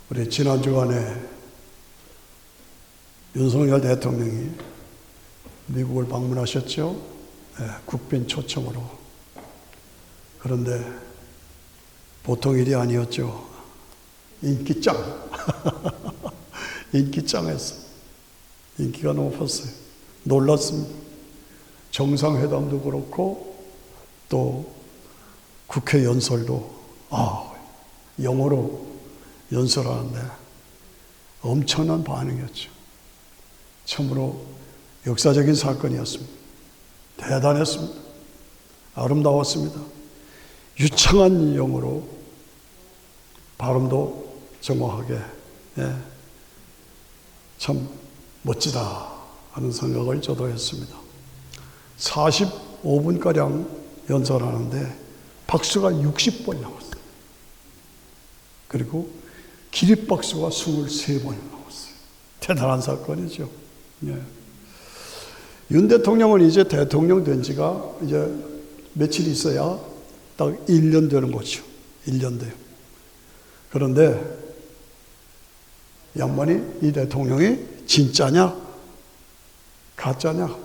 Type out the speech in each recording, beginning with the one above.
우리 지난 주간에 윤석열 대통령이 미국을 방문하셨죠. 네, 국빈 초청으로. 그런데 보통 일이 아니었죠. 인기짱. 인기짱했어. 인기가 높았어요. 놀랐습니다. 정상회담도 그렇고 또 국회 연설도 영어로 연설하는데 엄청난 반응이었죠. 참으로 역사적인 사건이었습니다. 대단했습니다. 아름다웠습니다. 유창한 영어로 발음도 정확하게, 참 멋지다 하는 생각을 저도 했습니다. 45분가량 연설하는데 박수가 60번 나왔어요. 그리고 기립박수가 23번 나왔어요. 대단한 사건이죠. 윤 대통령은 이제 대통령 된 지가 이제 며칠 있어야 딱 1년 되는 거죠. 1년 돼요. 그런데 양반이 이 대통령이 진짜냐 가짜냐,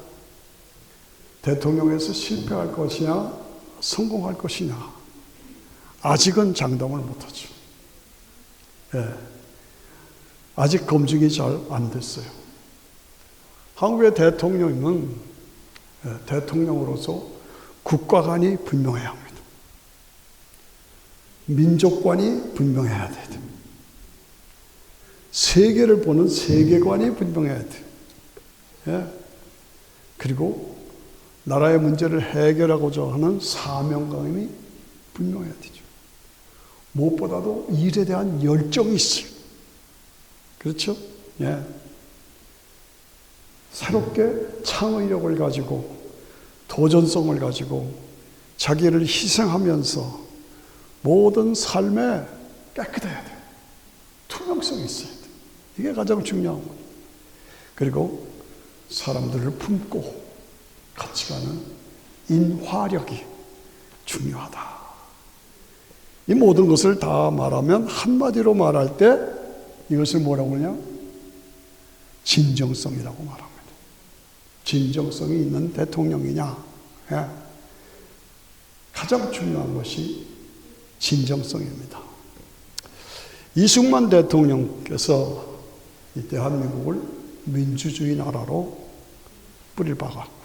대통령에서 실패할 것이냐 성공할 것이냐 아직은 장담을 못하죠. 아직 검증이 잘 안 됐어요. 한국의 대통령은 대통령으로서 국가관이 분명해야 합니다. 민족관이 분명해야 돼요. 세계를 보는 세계관이 분명해야 돼요. 그리고 나라의 문제를 해결하고자 하는 사명감이 분명해야 되죠. 무엇보다도 일에 대한 열정이 있어요. 그렇죠? 새롭게 창의력을 가지고 도전성을 가지고 자기를 희생하면서 모든 삶에 깨끗해야 돼요. 투명성이 있어야 돼요. 이게 가장 중요한 거예요. 그리고 사람들을 품고 같이 가는 인화력이 중요하다. 이 모든 것을 다 말하면 한마디로 말할 때 이것을 뭐라고 하냐? 진정성이라고 말합니다. 진정성이 있는 대통령이냐? 가장 중요한 것이 진정성입니다. 이승만 대통령께서 이 대한민국을 민주주의 나라로 뿌리를 박았고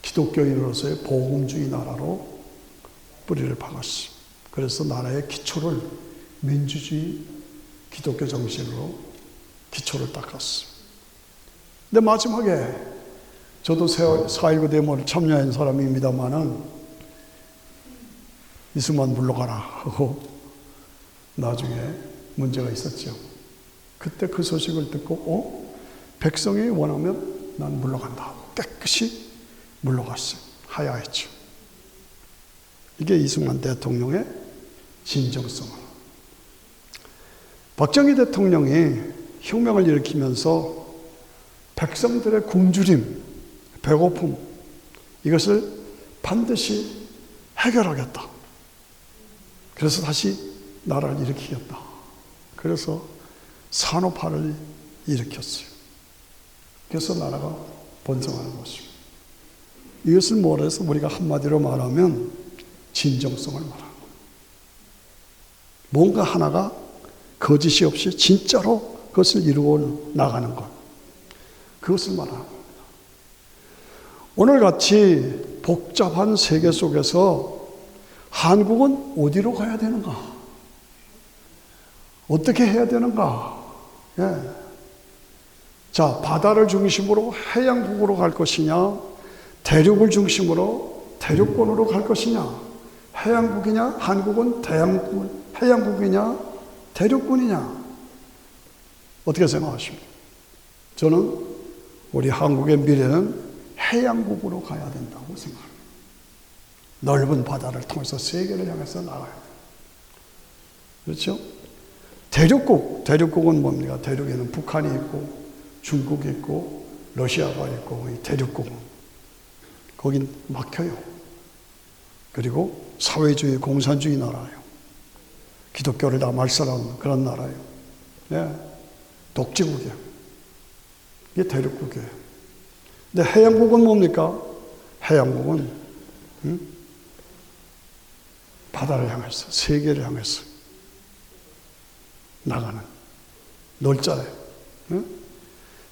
기독교인으로서의 복음주의 나라로 뿌리를 박았습니다. 그래서 나라의 기초를 민주주의 기독교 정신으로 기초를 닦았습니다. 근데 마지막에 저도 4.19 데모를 참여한 사람입니다만은 이승만 물러가라 하고 나중에 문제가 있었죠. 그때 그 소식을 듣고 백성이 원하면 난 물러간다. 깨끗이 물러갔어요. 하야했죠. 이게 이승만 대통령의 진정성을. 박정희 대통령이 혁명을 일으키면서 백성들의 굶주림, 배고픔 이것을 반드시 해결하겠다. 그래서 다시 나라를 일으키겠다. 그래서 산업화를 일으켰어요. 그래서 나라가 번성하는 것입니다. 이것을 뭐래서 우리가 한마디로 말하면 진정성을 말하는 거예요. 뭔가 하나가 거짓이 없이 진짜로 그것을 이루어 나가는 것. 그것을 말하는 겁니다. 오늘같이 복잡한 세계 속에서 한국은 어디로 가야 되는가? 어떻게 해야 되는가? 자, 바다를 중심으로 해양국으로 갈 것이냐? 대륙을 중심으로 대륙권으로 갈 것이냐? 해양국이냐? 한국은 해양국이냐? 대륙권이냐? 어떻게 생각하십니까? 저는 우리 한국의 미래는 해양국으로 가야 된다고 생각합니다. 넓은 바다를 통해서 세계를 향해서 나가야 돼요. 그렇죠? 대륙국은 뭡니까? 대륙에는 북한이 있고 중국이 있고 러시아가 있고 이 대륙국은 거긴 막혀요. 그리고 사회주의 공산주의 나라예요. 기독교를 다 말살하는 그런 나라예요. 예. 독재국이에요. 이게 대륙국이에요. 근데 해양국은 뭡니까? 해양국은 바다를 향해서, 세계를 향해서 나가는 놀자예요. 예?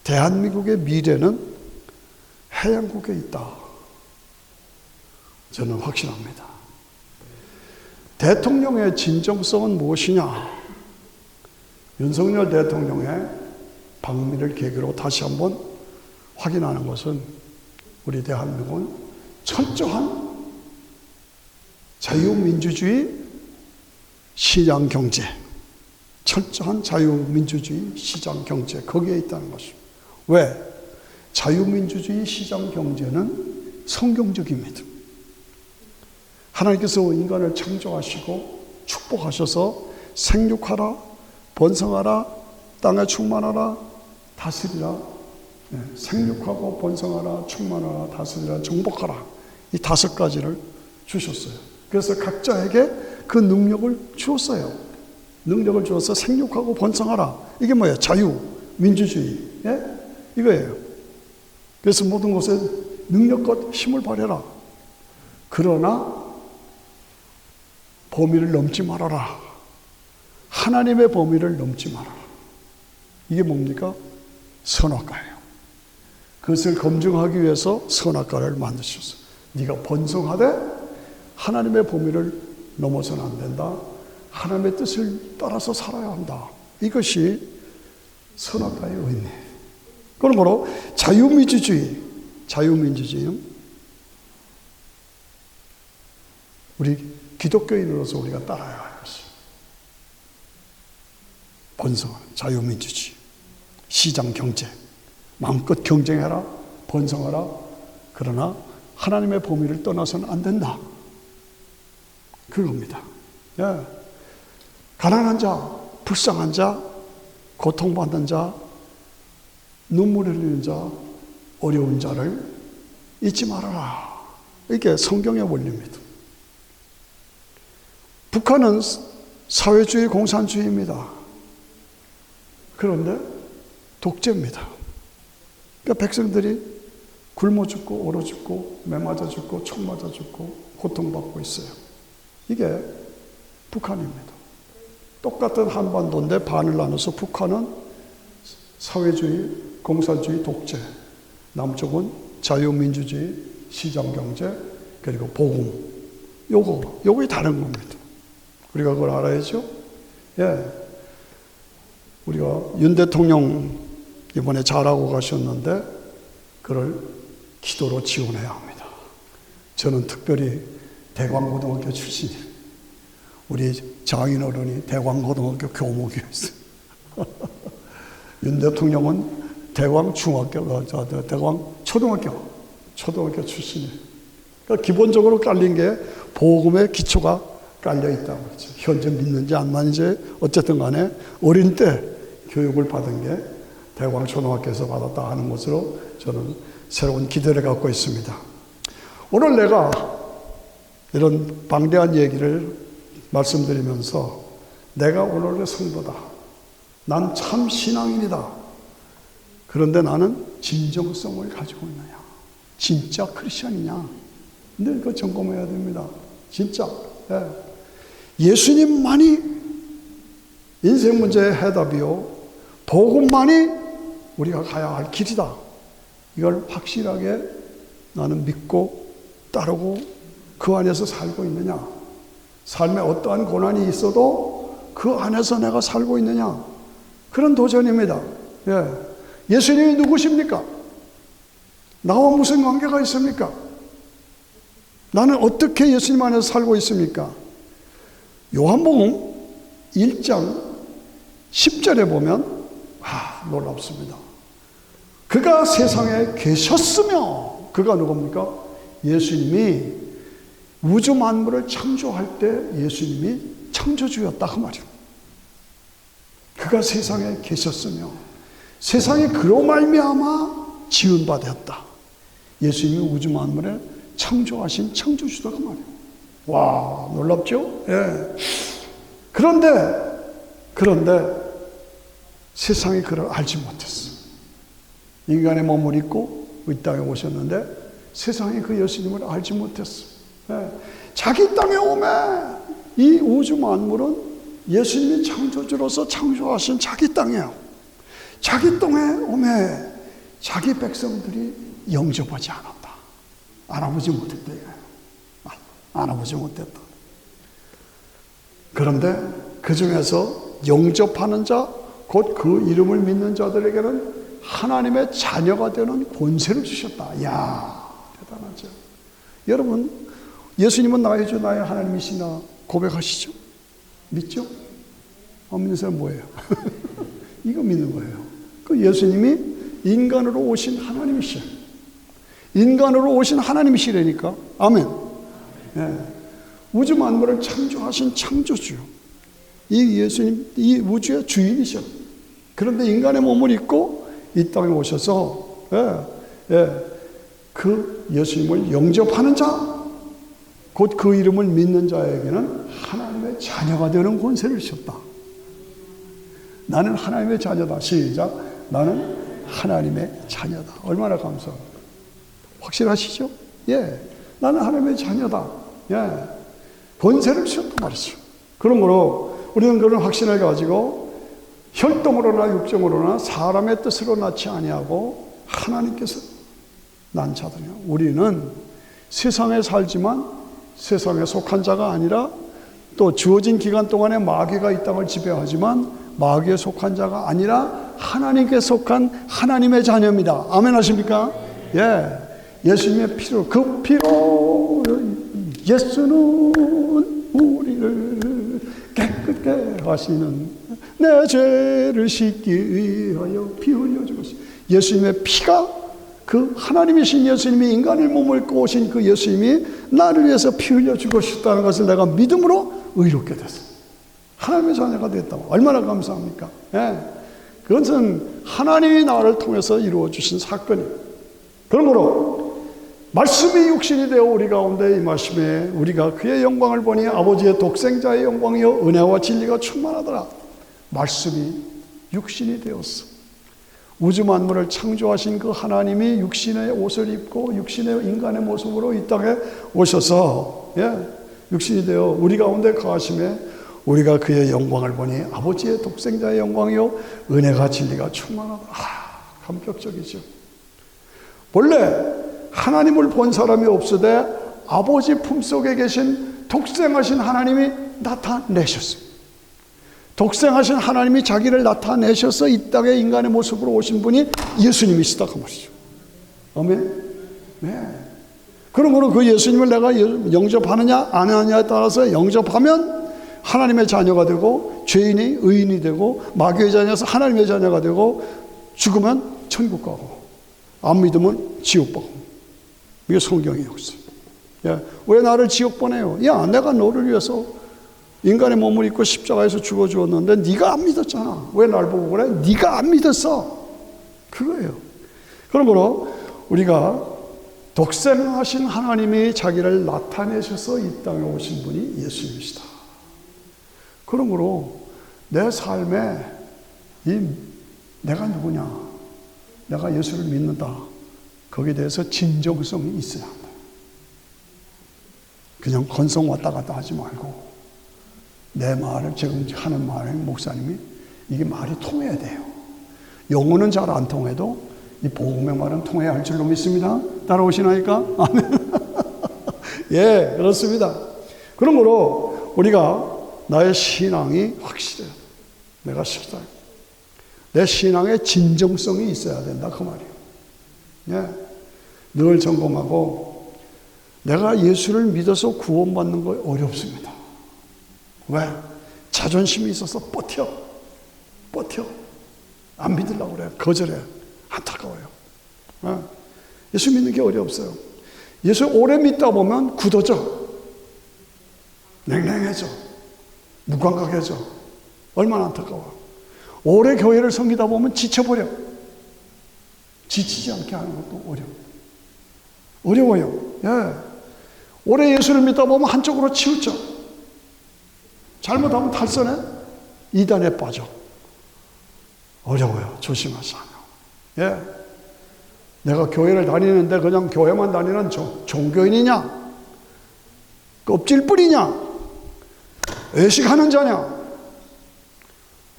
대한민국의 미래는 해양국에 있다. 저는 확신합니다. 대통령의 진정성은 무엇이냐? 윤석열 대통령의 방미를 계기로 다시 한번 확인하는 것은 우리 대한민국은 철저한 자유민주주의 시장경제, 철저한 자유민주주의 시장경제, 거기에 있다는 것입니다. 왜? 자유민주주의 시장경제는 성경적입니다. 하나님께서 인간을 창조하시고 축복하셔서 생육하라, 번성하라, 땅에 충만하라, 다스리라. 생육하고 번성하라, 충만하라, 다스리라, 정복하라. 이 5가지를 주셨어요. 그래서 각자에게 그 능력을 주었어요. 능력을 주어서 생육하고 번성하라. 이게 뭐예요? 자유, 민주주의. 예? 이거예요. 그래서 모든 곳에 능력과 힘을 발휘해라. 그러나 범위를 넘지 말아라. 하나님의 범위를 넘지 말아라. 이게 뭡니까? 선악과예요. 그것을 검증하기 위해서 선악과를 만드셨어요. 네가 번성하되 하나님의 범위를 넘어서는 안 된다. 하나님의 뜻을 따라서 살아야 한다. 이것이 선악과의 의미예요. 그러므로 자유민주주의, 우리 기독교인으로서 우리가 따라야 할 것입니다. 번성하는 자유민주주의, 시장경제, 마음껏 경쟁해라, 번성하라. 그러나 하나님의 범위를 떠나서는 안 된다. 그겁니다. 예. 가난한 자, 불쌍한 자, 고통받는 자, 눈물 흘리는 자, 어려운 자를 잊지 말아라. 이게 성경의 원리입니다. 북한은 사회주의, 공산주의입니다. 그런데 독재입니다. 그러니까 백성들이 굶어 죽고, 얼어 죽고, 매 맞아 죽고, 총 맞아 죽고, 고통받고 있어요. 이게 북한입니다. 똑같은 한반도인데 반을 나눠서 북한은 사회주의, 공산주의, 독재, 남쪽은 자유민주주의, 시장경제, 그리고 복음. 요거 다른 겁니다. 우리가 그걸 알아야죠. 예. 우리가 윤 대통령 이번에 잘하고 가셨는데 그걸 기도로 지원해야 합니다. 저는 특별히 대광고등학교 출신이에요. 우리 장인어른이 대광고등학교 교목이었어요. 윤 대통령은 대광 초등학교 출신이에요. 그러니까 기본적으로 깔린 게 복음의 기초가 깔려 있다고 그러죠. 현재 믿는지 안 믿는지 어쨌든 간에 어린 때 교육을 받은 게 대광초등학교에서 받았다 하는 것으로 저는 새로운 기대를 갖고 있습니다. 오늘 내가 이런 방대한 얘기를 말씀드리면서 내가 오늘의 성도다. 난 참 신앙인이다. 그런데 나는 진정성을 가지고 있느냐? 진짜 크리스천이냐? 늘 그거 점검해야 됩니다. 진짜. 예. 예수님만이 인생 문제의 해답이요. 복음만이 우리가 가야 할 길이다. 이걸 확실하게 나는 믿고 따르고 그 안에서 살고 있느냐. 삶에 어떠한 고난이 있어도 그 안에서 내가 살고 있느냐. 그런 도전입니다. 예. 예수님이 누구십니까? 나와 무슨 관계가 있습니까? 나는 어떻게 예수님 안에서 살고 있습니까? 요한복음 1장 10절에 보면 놀랍습니다. 그가 세상에 계셨으며, 그가 누굽니까? 예수님이 우주 만물을 창조할 때 예수님이 창조주였다 그 말이에요. 그가 세상에 계셨으며 세상이 그로 말미암아 지은 바 되었다. 예수님이 우주 만물을 창조하신 창조주다 그 말이에요. 와, 놀랍죠? 예. 그런데 세상이 그를 알지 못했어. 인간의 몸을 입고 이 땅에 오셨는데 세상이 그 예수님을 알지 못했어. 자기 땅에 오매 이 우주 만물은 예수님이 창조주로서 창조하신 자기 땅이에요. 자기 땅에 오매 자기 백성들이 영접하지 않았다. 알아보지 못했다. 알아보지 못했다. 그런데 그 중에서 영접하는 자, 곧 그 이름을 믿는 자들에게는 하나님의 자녀가 되는 권세를 주셨다. 이야, 대단하죠. 여러분, 예수님은 나의 주, 나의 하나님이시나 고백하시죠? 믿죠? 안 믿는 사람 뭐예요? 이거 믿는 거예요. 그 예수님이 인간으로 오신 하나님이시죠. 인간으로 오신 하나님이시라니까. 아멘. 예. 우주 만물을 창조하신 창조주. 이 예수님, 이 우주의 주인이셔. 그런데 인간의 몸을 입고 이 땅에 오셔서 그 예수님을 영접하는 자, 곧 그 이름을 믿는 자에게는 하나님의 자녀가 되는 권세를 주셨다. 나는 하나님의 자녀다. 시작. 나는 하나님의 자녀다. 얼마나 감사합니다. 확실하시죠? 예. 나는 하나님의 자녀다. 예. 권세를 주셨단 말이죠. 그러므로 우리는 그런 확신을 가지고 혈통으로나 육정으로나 사람의 뜻으로 낳지 아니하고 하나님께서 난 자들이야. 우리는 세상에 살지만 세상에 속한 자가 아니라 또 주어진 기간 동안에 마귀가 이 땅을 지배하지만 마귀에 속한 자가 아니라 하나님께 속한 하나님의 자녀입니다. 아멘 하십니까? 예. 예수님의 피로, 그 피로 예수는 우리를 깨끗게 하시는 내 죄를 씻기 위하여 피 흘려 주셨어요. 예수님의 피가, 그 하나님이신 예수님이 인간의 몸을 입고 오신 그 예수님이 나를 위해서 피 흘려 죽으셨다는 것을 내가 믿음으로 의롭게 됐어요. 하나님의 자녀가 됐다고. 얼마나 감사합니까? 예. 그것은 하나님이 나를 통해서 이루어 주신 사건이에요. 그러므로 말씀이 육신이 되어 우리 가운데 임하심에 우리가 그의 영광을 보니 아버지의 독생자의 영광이요 은혜와 진리가 충만하더라. 말씀이 육신이 되었어. 우주 만물을 창조하신 그 하나님이 육신의 옷을 입고 육신의 인간의 모습으로 이 땅에 오셔서 육신이 되어 우리 가운데 거하심에 우리가 그의 영광을 보니 아버지의 독생자의 영광이요 은혜가 진리가 충만하다. 감격적이죠. 본래 하나님을 본 사람이 없으되 아버지 품속에 계신 독생하신 하나님이 나타내셨어요. 독생하신 하나님이 자기를 나타내셔서 이 땅에 인간의 모습으로 오신 분이 예수님이시다 그 말이죠. 아멘. 네. 그러므로 그 예수님을 내가 영접하느냐 안 하느냐에 따라서 영접하면 하나님의 자녀가 되고 죄인이 의인이 되고 마귀의 자녀에서 하나님의 자녀가 되고 죽으면 천국 가고 안 믿으면 지옥 가고. 이게 성경의 역사. 야, 왜 나를 지옥 보내요? 야, 내가 너를 위해서 인간의 몸을 입고 십자가에서 죽어주었는데 네가 안 믿었잖아. 왜 날 보고 그래? 네가 안 믿었어. 그거예요. 그러므로 우리가 독생하신 하나님이 자기를 나타내셔서 이 땅에 오신 분이 예수님이시다. 그러므로 내 삶에 내가 누구냐? 내가 예수를 믿는다. 거기에 대해서 진정성이 있어야 한다. 그냥 건성 왔다 갔다 하지 말고 내 말을 지금 하는 말을 목사님이 이게 말이 통해야 돼요. 영어는 잘 안 통해도 이 복음의 말은 통해야 할 줄로 믿습니다. 따라오시나이까? 아멘. 예, 그렇습니다. 그러므로 우리가 나의 신앙이 확실해요. 내가 식사해요. 내 신앙의 진정성이 있어야 된다 그 말이에요. 예, 늘 점검하고 내가 예수를 믿어서 구원받는 거 어렵습니다. 왜? 자존심이 있어서 버텨 안 믿으려고 그래. 거절해. 안타까워요. 예, 예수 믿는 게 어렵어요. 예수 오래 믿다 보면 굳어져, 냉랭해져, 무감각해져. 얼마나 안타까워. 오래 교회를 섬기다 보면 지쳐버려. 지치지 않게 하는 것도 어려워요. 예. 오래 예수를 믿다 보면 한쪽으로 치우쳐. 잘못하면 탈선해? 이단에 빠져. 어려워요. 조심하세요. 예. 내가 교회를 다니는데 그냥 교회만 다니는 종교인이냐? 껍질뿐이냐? 외식하는 자냐?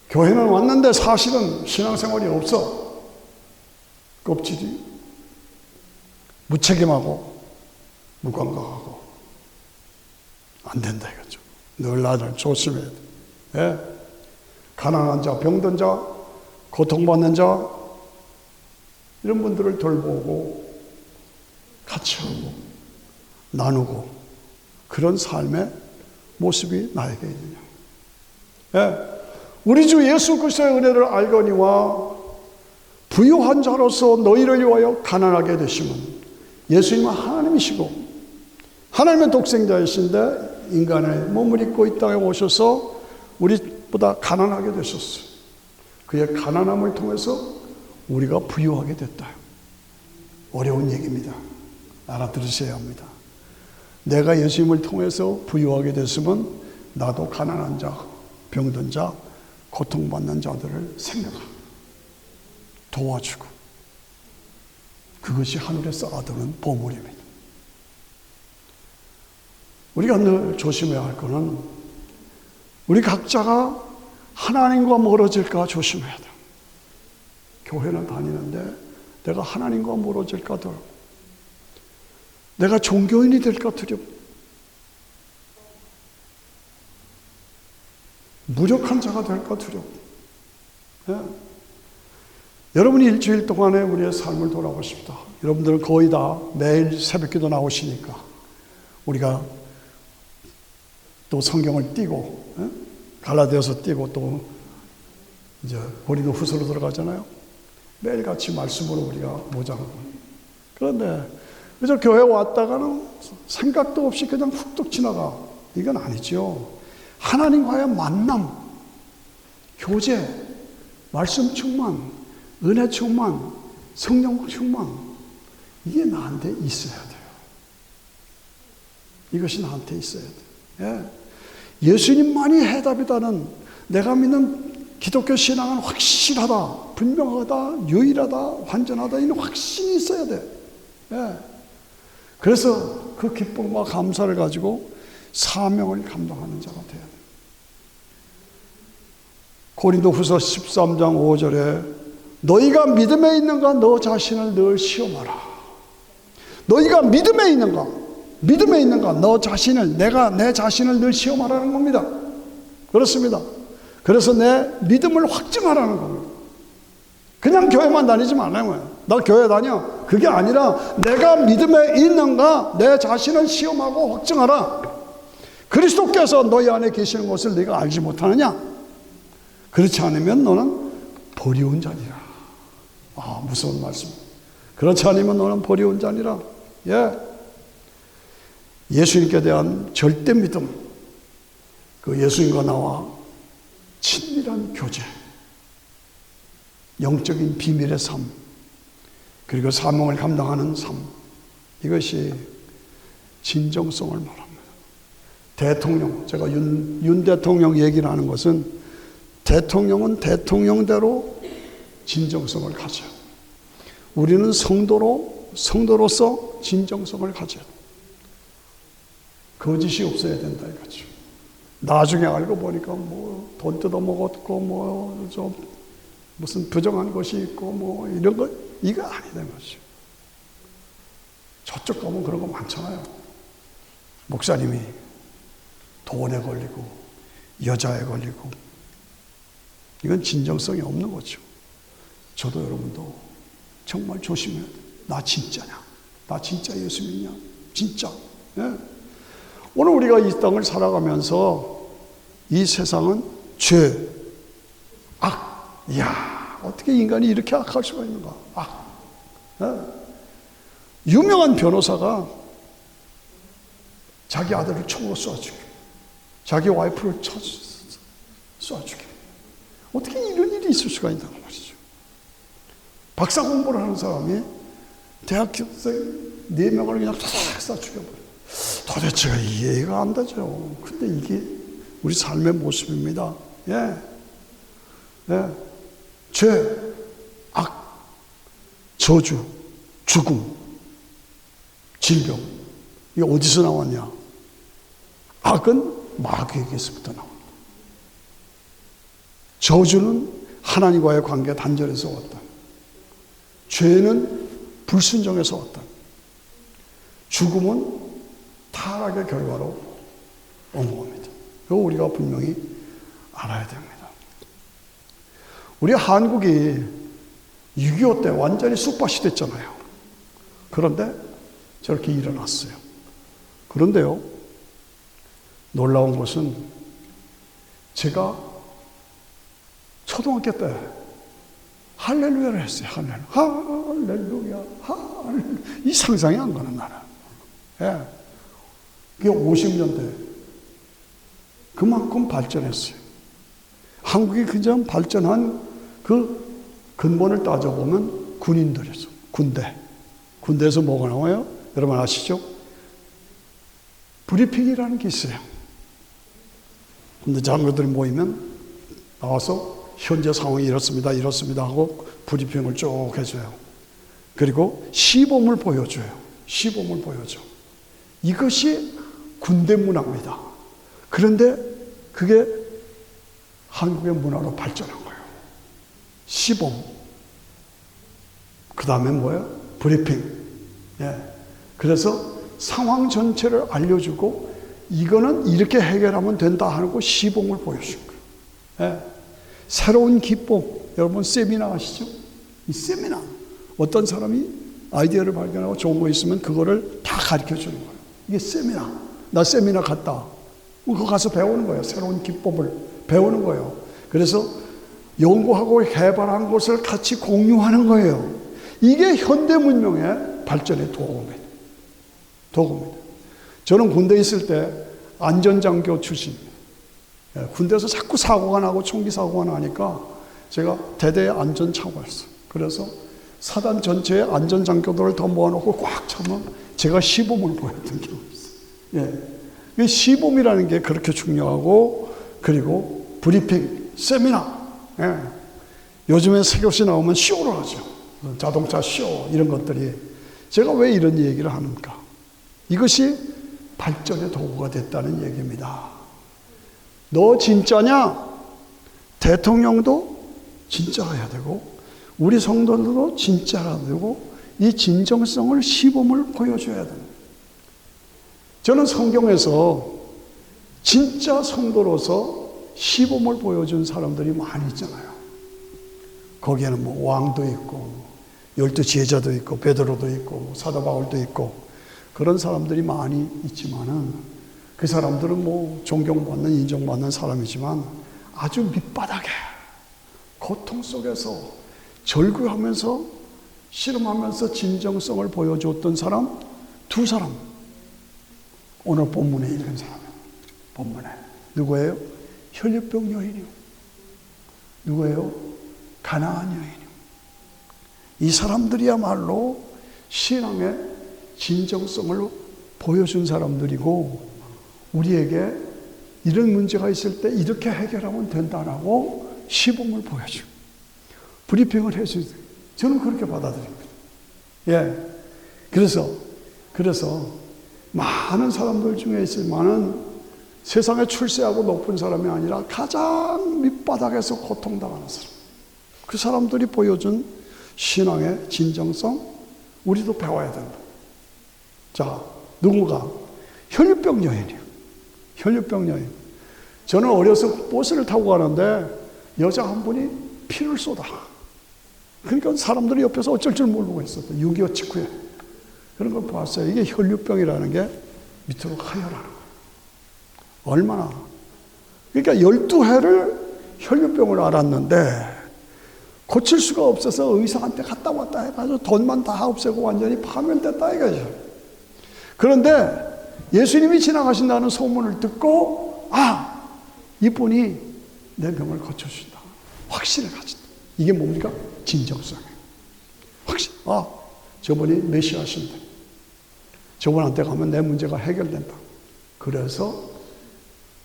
교회는 왔는데 사실은 신앙생활이 없어. 껍질이 무책임하고 무감각하고 안 된다 이거죠. 늘 나를 조심해야 돼. 예? 가난한 자, 병든 자, 고통받는 자 이런 분들을 돌보고 같이 하고 나누고 그런 삶의 모습이 나에게 있느냐. 예? 우리 주 예수 그리스도의 은혜를 알거니와 부유한 자로서 너희를 위하여 가난하게 되심은 예수님은 하나님이시고 하나님의 독생자이신데 인간의 몸을 입고 이 땅에 오셔서 우리보다 가난하게 되셨어요. 그의 가난함을 통해서 우리가 부유하게 됐다. 어려운 얘기입니다. 알아들으셔야 합니다. 내가 예수님을 통해서 부유하게 됐으면 나도 가난한 자, 병든 자, 고통받는 자들을 생각하고 도와주고 그것이 하늘에 쌓아두는 보물입니다. 우리가 늘 조심해야 할 것은 우리 각자가 하나님과 멀어질까 조심해야 돼. 교회는 다니는데 내가 하나님과 멀어질까 두려워. 내가 종교인이 될까 두려워. 무력한 자가 될까 두려워. 예? 여러분이 일주일 동안에 우리의 삶을 돌아보십시다. 여러분들은 거의 다 매일 새벽기도 나오시니까 우리가 또 성경을 띄고 예? 갈라디아서 띄고 또 이제 고린도 후서로 들어가잖아요. 매일같이 말씀으로 우리가 모자라고. 그런데 그저 교회 왔다가는 생각도 없이 그냥 훅뚝 지나가. 이건 아니죠. 하나님과의 만남, 교제, 말씀 충만, 은혜 충만, 성령 충만, 이게 나한테 있어야 돼요. 이것이 나한테 있어야 돼요. 예. 예수님만이 해답이다는 내가 믿는 기독교 신앙은 확실하다, 분명하다, 유일하다, 완전하다, 이런 확신이 있어야 돼. 예. 그래서 그 기쁨과 감사를 가지고 사명을 감당하는 자가 돼야 돼. 고린도 후서 13장 5절에 너희가 믿음에 있는가 너 자신을 늘 시험하라. 너희가 믿음에 있는가? 믿음에 있는가? 너 자신을, 내 자신을 늘 시험하라는 겁니다. 그렇습니다. 그래서 내 믿음을 확증하라는 겁니다. 그냥 교회만 다니지 말라는 거예요. 나 교회 다녀. 그게 아니라 내가 믿음에 있는가? 내 자신을 시험하고 확증하라. 그리스도께서 너희 안에 계시는 것을 네가 알지 못하느냐? 그렇지 않으면 너는 버리운 자니라. 아, 무서운 말씀. 그렇지 않으면 너는 버리운 자니라. 예. 예수님께 대한 절대 믿음, 그 예수님과 나와 친밀한 교제, 영적인 비밀의 삶, 그리고 사명을 감당하는 삶, 이것이 진정성을 말합니다. 대통령, 제가 윤 대통령 얘기를 하는 것은 대통령은 대통령대로 진정성을 가져요. 우리는 성도로서 진정성을 가져요. 거짓이 없어야 된다 이거죠. 나중에 알고 보니까 뭐 돈 뜯어먹었고 좀 무슨 부정한 것이 있고 이런 거 이거 아니다 이거죠. 저쪽 가면 그런 거 많잖아요. 목사님이 돈에 걸리고 여자에 걸리고 이건 진정성이 없는 거죠. 저도 여러분도 정말 조심해야 돼. 나 진짜냐? 나 진짜 예수 믿냐? 진짜. 예? 오늘 우리가 이 땅을 살아가면서 이 세상은 죄, 악, 이야, 어떻게 인간이 이렇게 악할 수가 있는가? 악. 예? 유명한 변호사가 자기 아들을 총으로 쏴주게, 자기 와이프를 쏴주게. 어떻게 이런 일이 있을 수가 있다고 말이죠. 박사 공부를 하는 사람이 대학교생 4명을 그냥 싹 쏴 죽여버려요. 도대체가 이해가 안 되죠. 근데 이게 우리 삶의 모습입니다. 예. 예. 죄, 악, 저주, 죽음, 질병. 이게 어디서 나왔냐? 악은 마귀에게서부터 나옵니다. 저주는 하나님과의 관계 단절에서 왔다. 죄는 불순종에서 왔다. 죽음은 타락의 결과로 온 겁니다. 이거 우리가 분명히 알아야 됩니다. 우리 한국이 6.25 때 완전히 쑥밭이 됐잖아요. 그런데 저렇게 일어났어요. 그런데요, 놀라운 것은 제가 초등학교 때 할렐루야를 했어요. 할렐루야. 이 상상이 안 가는 나라. 예. 그게 50년대. 그만큼 발전했어요. 한국이 그냥 발전한 그 근본을 따져보면 군인들이었어. 군대. 군대에서 뭐가 나와요? 여러분 아시죠? 브리핑이라는 게 있어요. 군대 장교들이 모이면 나와서 현재 상황이 이렇습니다. 이렇습니다 하고 브리핑을 쭉 해줘요. 그리고 시범을 보여줘요. 시범을 보여줘. 이것이 군대 문화입니다. 그런데 그게 한국의 문화로 발전한 거예요. 시범. 그 다음에 뭐예요? 브리핑. 예. 그래서 상황 전체를 알려주고 이거는 이렇게 해결하면 된다 하는 거 시범을 보여준 거예요. 예. 새로운 기법. 여러분 세미나 아시죠? 이 세미나. 어떤 사람이 아이디어를 발견하고 좋은 거 있으면 그거를 다 가르쳐 주는 거예요. 이게 세미나. 나 세미나 갔다. 그거 가서 배우는 거예요. 새로운 기법을 배우는 거예요. 그래서 연구하고 개발한 것을 같이 공유하는 거예요. 이게 현대 문명의 발전의 도구입니다. 도구입니다. 저는 군대에 있을 때 안전장교 출신입니다. 군대에서 자꾸 사고가 나고 총기 사고가 나니까 제가 대대의 안전차고였어요. 그래서 사단 전체의 안전장교들을 더 모아놓고 꽉 차면 제가 시범을 보였던 경험이 있어요. 예. 시범이라는 게 그렇게 중요하고, 그리고 브리핑, 세미나. 예. 요즘에 새교시 나오면 쇼를 하죠. 자동차 쇼, 이런 것들이. 제가 왜 이런 얘기를 하는가? 이것이 발전의 도구가 됐다는 얘기입니다. 너 진짜냐? 대통령도 진짜여야 되고, 우리 성도들도 진짜여야 되고, 이 진정성을 시범을 보여줘야 됩니다. 저는 성경에서 진짜 성도로서 시범을 보여준 사람들이 많이 있잖아요. 거기에는 뭐 왕도 있고 12 제자도 있고 베드로도 있고 사도 바울도 있고 그런 사람들이 많이 있지만은 그 사람들은 뭐 존경받는 인정받는 사람이지만 아주 밑바닥에 고통 속에서 절규하면서 실험하면서 진정성을 보여줬던 사람 두 사람 오늘 본문에 읽은 사람이에요. 본문에 누구예요? 혈류병 여인이요. 누구예요? 가나안 여인이요. 이 사람들이야말로 신앙의 진정성을 보여준 사람들이고 우리에게 이런 문제가 있을 때 이렇게 해결하면 된다라고 시범을 보여주고 브리핑을 해주세요. 저는 그렇게 받아들입니다. 예. 그래서 많은 사람들 중에 있지만은 세상에 출세하고 높은 사람이 아니라 가장 밑바닥에서 고통당하는 사람. 그 사람들이 보여준 신앙의 진정성, 우리도 배워야 된다. 자, 누군가? 혈류병 여인이에요. 혈류병 여인. 저는 어려서 버스를 타고 가는데 여자 한 분이 피를 쏟아. 그러니까 사람들이 옆에서 어쩔 줄 모르고 있었어요. 6.25 직후에. 그런 걸 봤어요. 이게 혈류병이라는 게 밑으로 하혈하는 거예요. 얼마나. 그러니까 12회를 혈류병을 앓았는데 고칠 수가 없어서 의사한테 갔다 왔다 해가지고 돈만 다 없애고 완전히 파멸됐다 이거죠. 그런데 예수님이 지나가신다는 소문을 듣고 이분이 내 병을 고쳐주신다. 확신을 가진다. 이게 뭡니까? 진정성이에요. 확신. 저분이 메시아신다. 저분한테 가면 내 문제가 해결된다. 그래서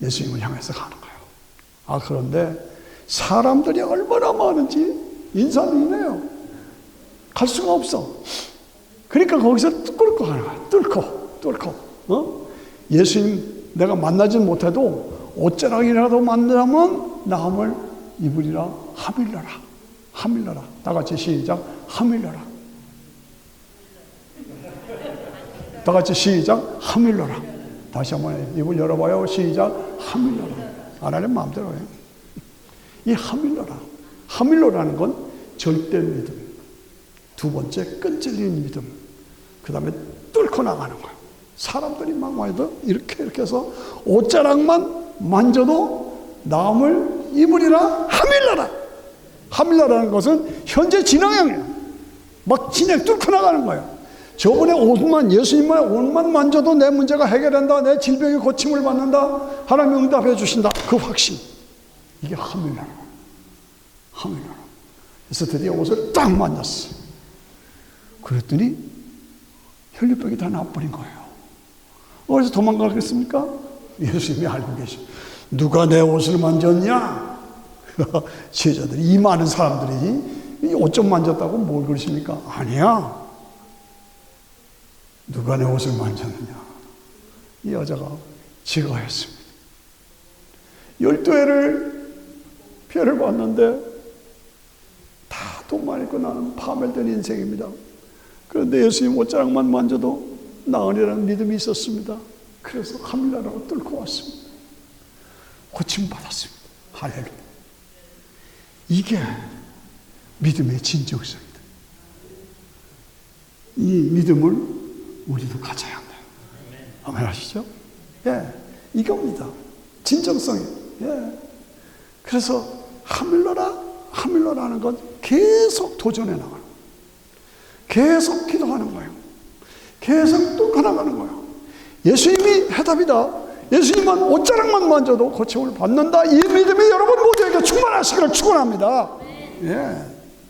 예수님을 향해서 가는 거예요. 그런데 사람들이 얼마나 많은지 인산이네요. 갈 수가 없어. 그러니까 거기서 뚫고 가는 거야. 뚫고. 예수님 내가 만나진 못해도 옷자락이라도 만나면 나음을 입으리라. 하밀러라. 다 같이 시작. 하밀러라. 다 같이 시작. 하밀러라. 다시 한번 입을 열어봐요. 시작. 하밀러라. 안 하려면 마음대로 해요. 이 하밀러라는 건 절대 믿음, 두 번째 끈질긴 믿음, 그 다음에 뚫고 나가는 거예요. 사람들이 막 와도 이렇게 해서 옷자락만 만져도 나음을 입으리라. 하밀러라는 것은 현재 진행형이에요. 막 진행 뚫고 나가는 거예요. 저번에 예수님만의 옷만 만져도 내 문제가 해결된다, 내 질병이 고침을 받는다, 하나님이 응답해 주신다, 그 확신. 이게 하밀러라. 그래서 드디어 옷을 딱 만졌어. 그랬더니 혈류병이 다 나버린 거예요. 어디서 도망가겠습니까? 예수님이 알고 계셔. 누가 내 옷을 만졌냐? 제자들이, 이 많은 사람들이 옷 좀 만졌다고 뭘 그러십니까? 아니야. 누가 내 옷을 만졌느냐? 이 여자가 제가 했습니다. 12회를 피해를 봤는데 다 돈만 있고 나는 파멸된 인생입니다. 그런데 예수님 옷자락만 만져도 나으리라는 믿음이 있었습니다. 그래서 하밀러라고 뚫고 왔습니다. 고침받았습니다. 할렐루야. 이게 믿음의 진정성이다. 이 믿음을 우리도 가져야 한다. 아멘 하시죠? 예, 이겁니다. 진정성이. 예. 그래서 하밀러라는 건 계속 도전해 나가는 거예요. 계속 기도하는 거예요. 계속 뚫고 나가는 거예요. 예수님이 해답이다. 예수님만 옷자락만 만져도 고침을 받는다. 이 믿음이 여러분 모두에게 충만하시기를 축원합니다. 예,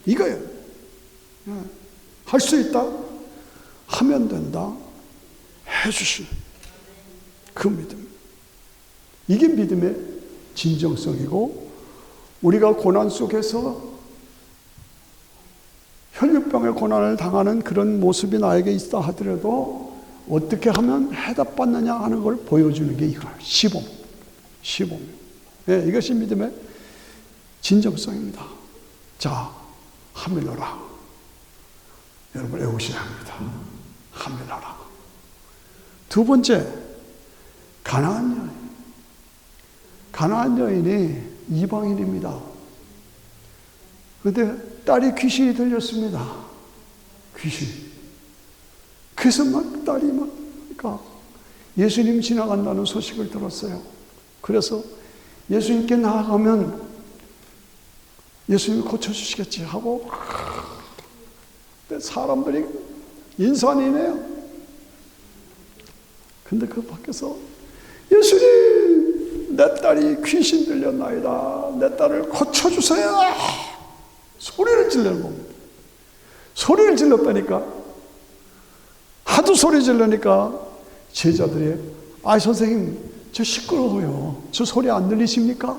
이거예요. 예. 할 수 있다. 하면 된다. 해주신 그 믿음. 이게 믿음의 진정성이고, 우리가 고난 속에서 혈류병의 고난을 당하는 그런 모습이 나에게 있다 하더라도 어떻게 하면 해답받느냐 하는 걸 보여주는 게 이거예요. 시범. 예, 이것이 믿음의 진정성입니다. 자, 하밀러라. 여러분 외우셔야 합니다. 하밀러라. 두 번째, 가나안 여인이 이방인입니다. 그런데 딸이 귀신이 들렸습니다. 귀신. 그래서 딸이 그러니까 예수님 지나간다는 소식을 들었어요. 그래서 예수님께 나아가면 예수님이 고쳐주시겠지 하고, 사람들이 인산이네요. 근데 그 밖에서 예수님, 내 딸이 귀신 들렸나이다. 내 딸을 고쳐주세요. 소리를 지르는 겁니다. 소리를 질렀다니까. 하도 소리 지르니까 제자들이, 선생님, 저 시끄러워요. 저 소리 안 들리십니까?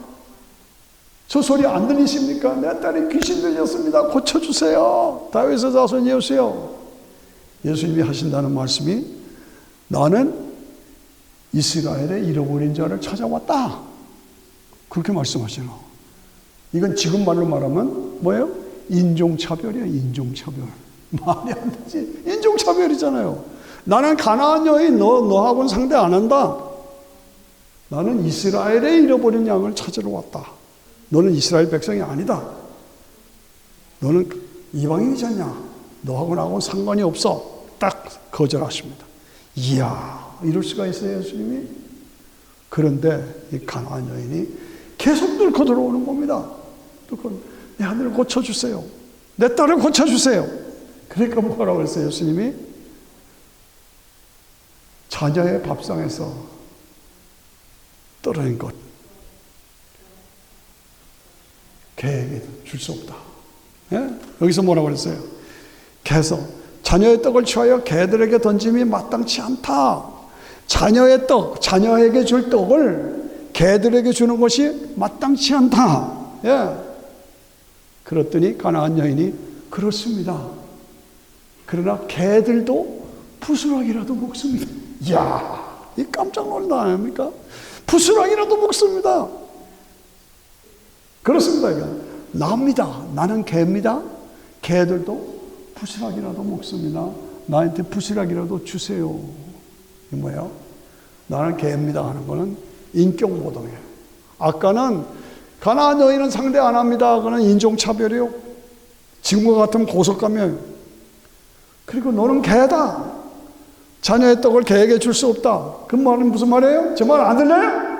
내 딸이 귀신 들렸습니다. 고쳐주세요. 다윗의 자손이오세요. 예수님이 하신다는 말씀이, 나는 이스라엘의 잃어버린 자를 찾아왔다. 그렇게 말씀하시나. 이건 지금 말로 말하면 뭐예요? 인종차별이에요. 인종차별. 말이 안 되지. 인종차별이잖아요. 나는 가나안 여인, 너하고는 상대 안 한다. 나는 이스라엘의 잃어버린 양을 찾으러 왔다. 너는 이스라엘 백성이 아니다. 너는 이방인이잖냐. 너하고 나하고는 상관이 없어. 딱 거절하십니다. 이야, 이럴 수가 있어요, 예수님이? 그런데 이 가나안 여인이 계속 뚫고 들어오는 겁니다. 내 아들을 고쳐주세요. 내 딸을 고쳐주세요. 그러니까 뭐라고 했어요, 예수님이? 자녀의 밥상에서 떨어진 것, 개에게 줄 수 없다. 예? 여기서 뭐라고 그랬어요? 개서 자녀의 떡을 취하여 개들에게 던짐이 마땅치 않다. 자녀의 떡, 자녀에게 줄 떡을 개들에게 주는 것이 마땅치 않다. 예. 그랬더니 가나안 여인이 그렇습니다. 그러나 개들도 부스러기라도 먹습니다. 이야, 이 깜짝 놀라 아닙니까? 부스러기라도 먹습니다. 그렇습니다. 나입니다. 나는 개입니다. 개들도 부스러기라도 먹습니다. 나한테 부스러기라도 주세요. 이 뭐예요? 나는 개입니다 하는 거는 인격모독이에요. 아까는 가나안 여인은 상대 안 합니다. 그거는 인종차별이요. 지금과 같으면 고속감이에요. 그리고 너는 개다. 자녀의 떡을 개에게 줄 수 없다. 그 말은 무슨 말이에요? 제 말 안 들려요?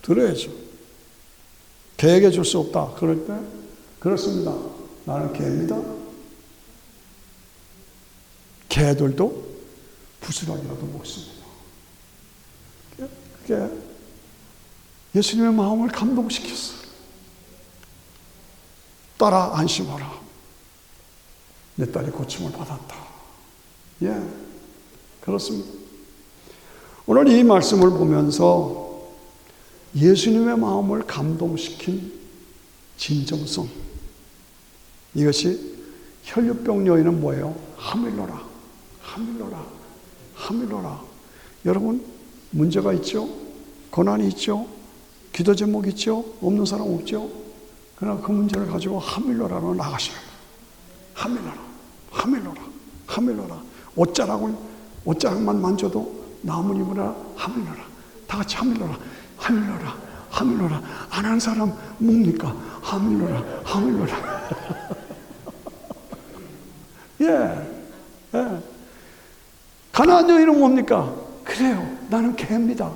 들어야죠. 개에게 줄 수 없다. 그럴 때 그렇습니다. 나는 개입니다. 개들도 부스러기라도 먹습니다. 그게 예수님의 마음을 감동시켰어요. 딸아 안심하라. 내 딸이 고침을 받았다. 예, 그렇습니다. 오늘 이 말씀을 보면서 예수님의 마음을 감동시킨 진정성, 이것이 혈류병 여인은 뭐예요? 하밀러라, 하밀러라, 하밀러라. 여러분 문제가 있죠? 고난이 있죠? 기도 제목이 있죠? 없는 사람 없죠? 그러나 그 문제를 가지고 하밀러라로 나가셔요. 하밀러라, 하밀러라, 하밀러라. 옷자락만 만져도 나무님이라 하밀러라. 다 같이 하밀러라, 하밀러라, 하밀러라. 안 한 사람 뭡니까? 하밀러라, 하밀러라. 예, 예. 가나안 여인은 뭡니까? 그래요, 나는 개입니다.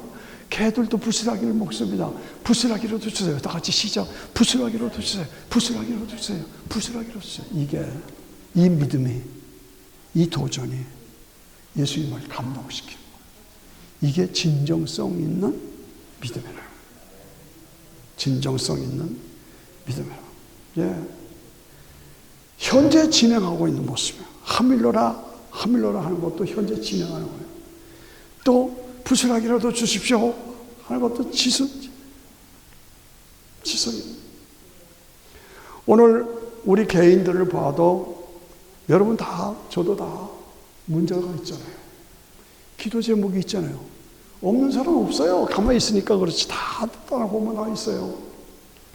개들도 부스러기를 먹습니다. 부스러기로도 주세요. 다 같이 시작. 부스러기로도 주세요. 부스러기로도 주세요. 부스러기로도 주세요. 이게, 이 믿음이, 이 도전이 예수님을 감동시키는 거예요. 이게 진정성 있는 믿음이에요. 진정성 있는 믿음이에요. 예. 현재 진행하고 있는 모습이에요. 하밀러라, 하밀러라 하는 것도 현재 진행하는 거예요. 또 부스러기라도 주십시오 하는 것도 지성이에요. 오늘 우리 개인들을 봐도 여러분 다, 저도 다 문제가 있잖아요. 기도 제목이 있잖아요. 없는 사람 없어요. 가만히 있으니까 그렇지. 다 따라보면 다 있어요.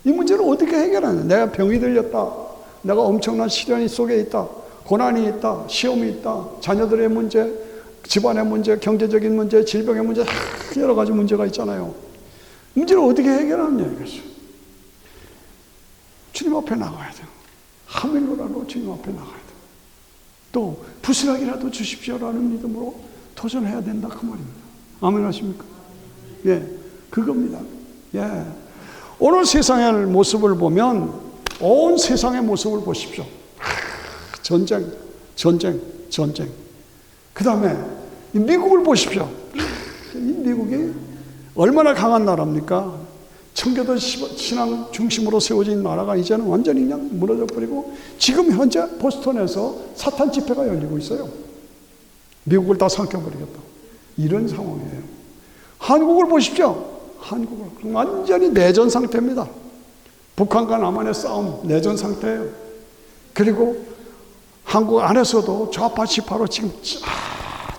이 문제를 어떻게 해결하냐? 내가 병이 들렸다. 내가 엄청난 시련 속에 있다. 고난이 있다. 시험이 있다. 자녀들의 문제, 집안의 문제, 경제적인 문제, 질병의 문제, 여러 가지 문제가 있잖아요. 문제를 어떻게 해결하느냐 이거죠. 주님 앞에 나가야 돼요. 하밀로라도 주님 앞에 나가야 돼요. 또 부스러기라도 주십시오라는 믿음으로 도전해야 된다 그 말입니다. 아멘 하십니까? 예, 그겁니다. 예, 오늘 세상의 모습을 보면 온 세상의 모습을 보십시오. 전쟁, 전쟁, 전쟁. 그 다음에 미국을 보십시오. 이 미국이 얼마나 강한 나라입니까? 청교도 신앙 중심으로 세워진 나라가 이제는 완전히 그냥 무너져 버리고 지금 현재 보스턴에서 사탄 집회가 열리고 있어요. 미국을 다 삼켜버리겠다. 이런 상황이에요. 한국을 보십시오. 한국을 완전히 내전 상태입니다. 북한과 남한의 싸움, 내전 상태예요. 그리고 한국 안에서도 좌파 지파로 지금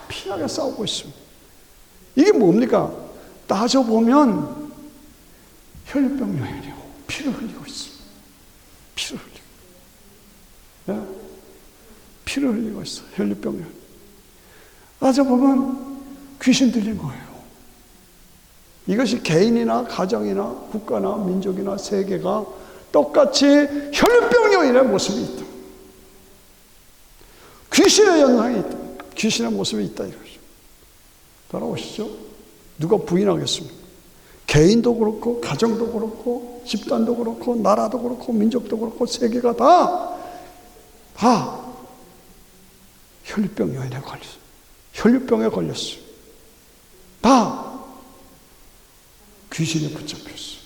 피하게 싸우고 있습니다. 이게 뭡니까? 따져보면 혈류병 여인이요. 피를 흘리고 있습니다. 피를 흘리고. 예? 피를 흘리고 있어. 혈류병 여인. 따져보면 귀신 들린 거예요. 이것이 개인이나 가정이나 국가나 민족이나 세계가 똑같이 혈류병 여인의 모습이 있다. 귀신의 영향이 있다. 귀신의 모습이 있다 이거죠. 따라오시죠. 누가 부인하겠습니까? 개인도 그렇고 가정도 그렇고 집단도 그렇고 나라도 그렇고 민족도 그렇고 세계가 다 혈류병 여인에 걸렸어요. 혈류병에 걸렸어요. 다 귀신에 붙잡혔어요.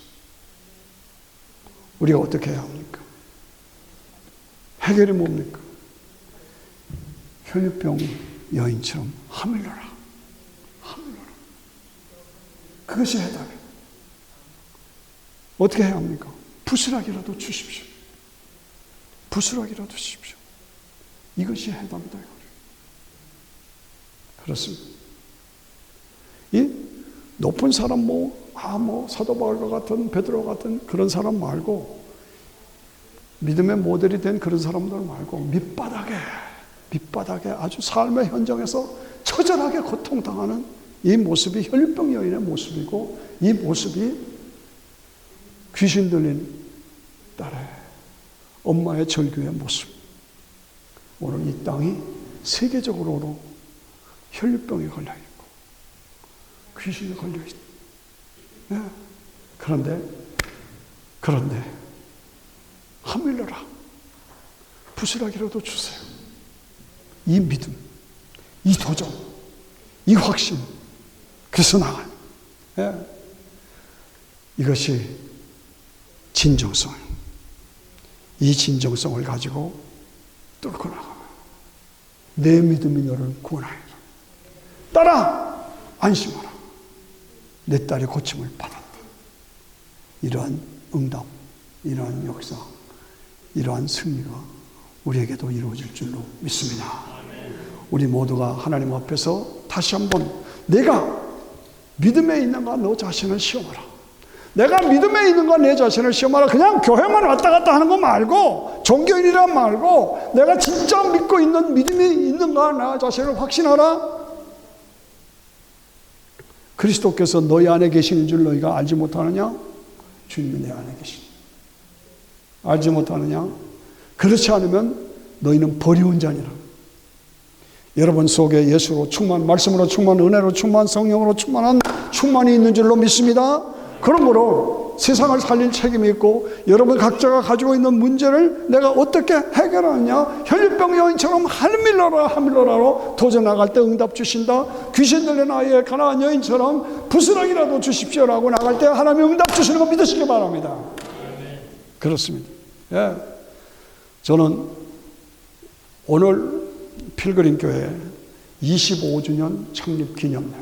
우리가 어떻게 해야 합니까? 해결이 뭡니까? 혈류병 여인처럼 하밀러라. 하밀러라. 그것이 해답이에요. 어떻게 해야 합니까? 부스락이라도 주십시오. 부스락이라도 주십시오. 이것이 해답이다. 그렇습니다. 이 높은 사람 사도 바울과 같은 베드로 같은 그런 사람 말고, 믿음의 모델이 된 그런 사람들 말고, 밑바닥에 아주 삶의 현장에서 처절하게 고통당하는 이 모습이 혈류병 여인의 모습이고, 이 모습이 귀신 들린 딸의 엄마의 절규의 모습. 오늘 이 땅이 세계적으로 혈류병에 걸려있고 귀신에 걸려있고, 네. 그런데 하밀러라, 부스락이라도 주세요. 이 믿음, 이 도전, 이 확신, 그래서 나가요. 네. 이것이 진정성. 이 진정성을 가지고 뚫고 나가요. 내 믿음이 너를 구원하리라. 딸아, 안심하라. 내 딸이 고침을 받았다. 이러한 응답, 이러한 역사, 이러한 승리가 우리에게도 이루어질 줄로 믿습니다. 우리 모두가 하나님 앞에서 다시 한번 내가 믿음에 있는가 너 자신을 시험하라. 내가 믿음에 있는가 내 자신을 시험하라. 그냥 교회만 왔다 갔다 하는 거 말고, 종교인이라 말고, 내가 진짜 믿고 있는 믿음이 있는가 나 자신을 확신하라. 그리스도께서 너희 안에 계시는 줄 너희가 알지 못하느냐? 주님이 내 안에 계시니 알지 못하느냐? 그렇지 않으면 너희는 버리운 자니라. 여러분 속에 예수로 충만, 말씀으로 충만, 은혜로 충만, 성령으로 충만한 충만이 있는 줄로 믿습니다. 그러므로 세상을 살릴 책임이 있고, 여러분 각자가 가지고 있는 문제를 내가 어떻게 해결하느냐? 혈류병 여인처럼 하밀러라로 도전 나갈 때 응답 주신다. 귀신 들린 아이의 가나안 여인처럼 부스락이라도 주십시오라고 나갈 때 하나님이 응답 주시는 거 믿으시기 바랍니다. 그렇습니다. 예. 저는 오늘 필그림 교회 25주년 창립 기념일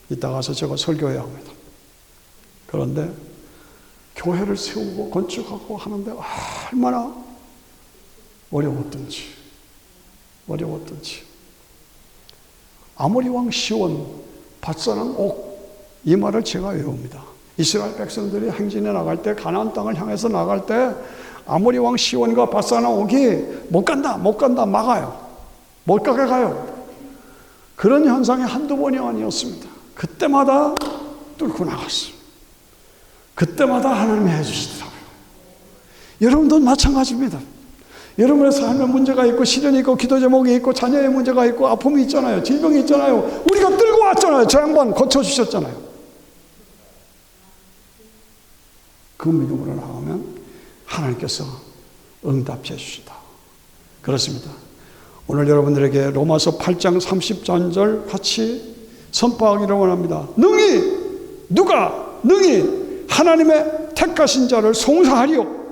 이따 가서 제가 설교해야 합니다. 그런데 교회를 세우고 건축하고 하는데 얼마나 어려웠던지 아모리 왕 시온 밭사는 옥, 이 말을 제가 외웁니다. 이스라엘 백성들이 행진해 나갈 때, 가나안 땅을 향해서 나갈 때 아모리 왕 시온과 밭사는 옥이 못 간다 막아요. 못 가게 가요. 그런 현상이 한두 번이 아니었습니다. 그때마다 뚫고 나갔어요. 그때마다 하나님이 해주시더라고요. 여러분도 마찬가지입니다. 여러분의 삶에 문제가 있고, 시련이 있고, 기도 제목이 있고, 자녀의 문제가 있고, 아픔이 있잖아요. 질병이 있잖아요. 우리가 끌고 왔잖아요. 저 양반 고쳐주셨잖아요. 그 믿음으로 나가면 하나님께서 응답해 주신다. 그렇습니다. 오늘 여러분들에게 로마서 8장 30절 같이 선포하기를 원합니다. 누가 능히 하나님의 택하신 자를 송사하리요.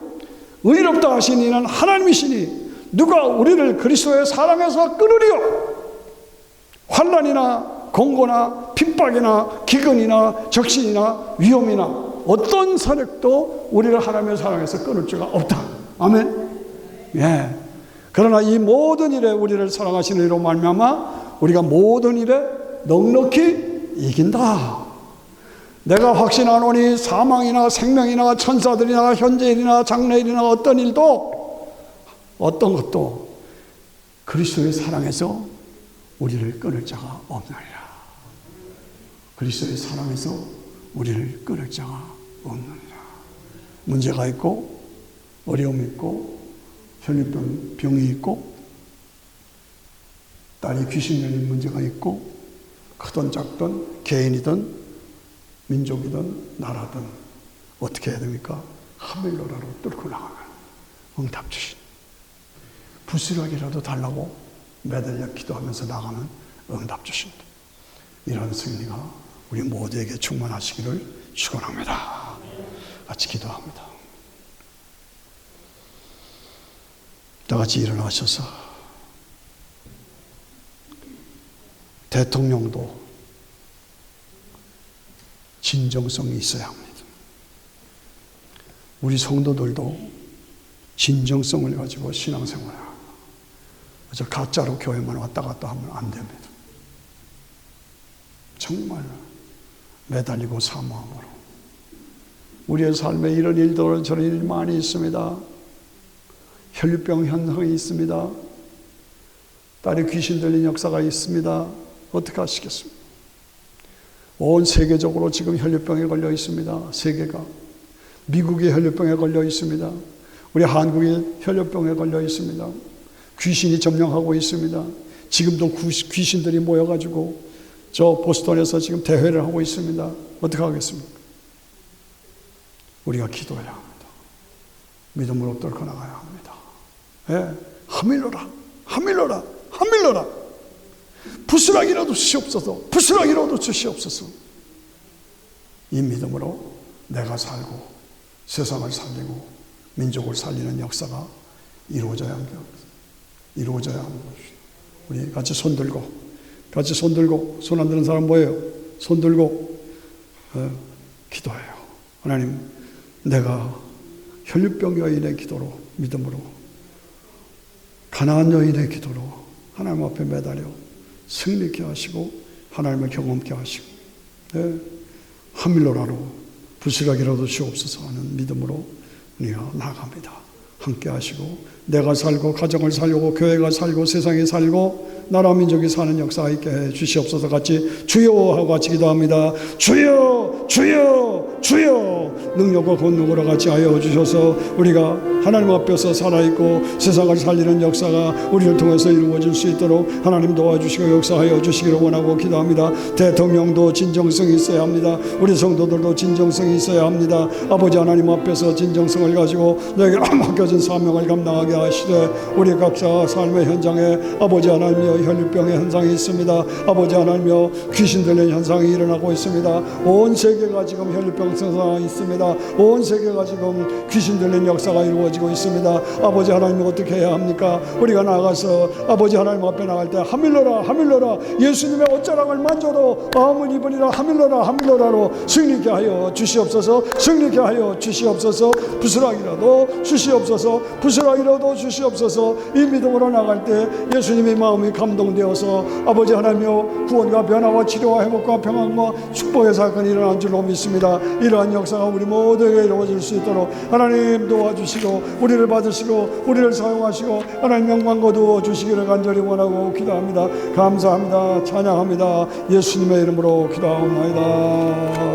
의롭다 하신 이는 하나님이시니 누가 우리를 그리스도의 사랑에서 끊으리요. 환난이나 공고나 핍박이나 기근이나 적신이나 위험이나 어떤 세력도 우리를 하나님의 사랑에서 끊을 수가 없다. 아멘. 예. 그러나 이 모든 일에 우리를 사랑하시는 이로 말미암아 우리가 모든 일에 넉넉히 이긴다. 내가 확신하노니 사망이나 생명이나 천사들이나 현재일이나 장래일이나 어떤 일도 어떤 것도 그리스도의 사랑에서 우리를 끊을 자가 없느니라. 그리스도의 사랑에서 우리를 끊을 자가 없느니라. 문제가 있고 어려움이 있고 혈류병이 있고 딸이 귀신 열린 문제가 있고 크든 작든 개인이든 민족이든 나라든 어떻게 해야 됩니까? 하밀러라로 뚫고 나가면 응답 주신, 부스락이라도 달라고 매달려 기도하면서 나가면 응답 주신다. 이런 승리가 우리 모두에게 충만하시기를 축원합니다. 같이 기도합니다. 다 같이 일어나셔서 대통령도 진정성이 있어야 합니다. 우리 성도들도 진정성을 가지고 신앙생활을 하고 그저 가짜로 교회만 왔다 갔다 하면 안 됩니다. 정말 매달리고 사모함으로. 우리의 삶에 이런 일들 저런 일이 많이 있습니다. 혈류병 현상이 있습니다. 딸이 귀신 들린 역사가 있습니다. 어떻게 하시겠습니까? 온 세계적으로 지금 혈류병에 걸려 있습니다. 세계가. 미국이 혈류병에 걸려 있습니다. 우리 한국이 혈류병에 걸려 있습니다. 귀신이 점령하고 있습니다. 지금도 귀신들이 모여가지고 저 보스턴에서 지금 대회를 하고 있습니다. 어떻게 하겠습니까? 우리가 기도해야 합니다. 믿음으로 떨고 나가야 합니다. 예, 하밀러라, 하밀러라, 하밀러라. 부스락이라도 주시옵소서, 부스락이라도 주시옵소서. 이 믿음으로 내가 살고 세상을 살리고 민족을 살리는 역사가 이루어져야 합니다. 이루어져야 하는 것입니다. 우리 같이 손 들고 손 안 드는 사람 뭐예요? 손 들고 기도해요. 하나님, 내가 혈류병 여인의 기도로, 믿음으로, 가난한 여인의 기도로 하나님 앞에 매달려 승리케 하시고 하나님을 경험케 하시고, 하밀로라로 부스락이라도 주옵소서 하는 믿음으로 우리가 나아갑니다. 함께 하시고 내가 살고 가정을 살고 교회가 살고 세상이 살고 나라 민족이 사는 역사가 있게 해 주시옵소서. 같이 주여 하고 같이 기도합니다. 주여, 주여, 주여. 능력과 권능으로 같이 하여 주셔서 우리가 하나님 앞에서 살아있고 세상을 살리는 역사가 우리를 통해서 이루어질 수 있도록 하나님 도와주시고 역사하여 주시기를 원하고 기도합니다. 대통령도 진정성이 있어야 합니다. 우리 성도들도 진정성이 있어야 합니다. 아버지 하나님 앞에서 진정성을 가지고 너에게 맡겨진 사명을 감당하게 하시되 우리 각자 삶의 현장에 아버지 하나님여 혈류병의 현상이 있습니다. 아버지 하나님여 귀신 들린 현상이 일어나고 있습니다. 온 세계가 지금 혈류병 현상이 있습니다. 온 세계가 지금 귀신 들린 역사가 이루어지고 있습니다. 아버지 하나님 어떻게 해야 합니까? 우리가 나가서 아버지 하나님 앞에 나갈 때 하밀러라, 하밀러라. 예수님의 옷자락을 만져도 마음을 입으리라. 하밀러라, 하밀러라로 승리케 하여 주시옵소서. 승리케 하여 주시옵소서. 부스락이라도 주시옵소서. 부스락이라도 주시옵소서. 이 믿음으로 나갈 때 예수님의 마음이 감동되어서 아버지 하나님여 구원과 변화와 치료와 회복과 평안과 축복의 사건이 일어난 줄로 믿습니다. 이러한 역사가 우리 모두에게 이루어질 수 있도록 하나님 도와주시고 우리를 받으시고 우리를 사용하시고 하나님 영광 거두어 주시기를 간절히 원하고 기도합니다. 감사합니다. 찬양합니다. 예수님의 이름으로 기도하옵나이다.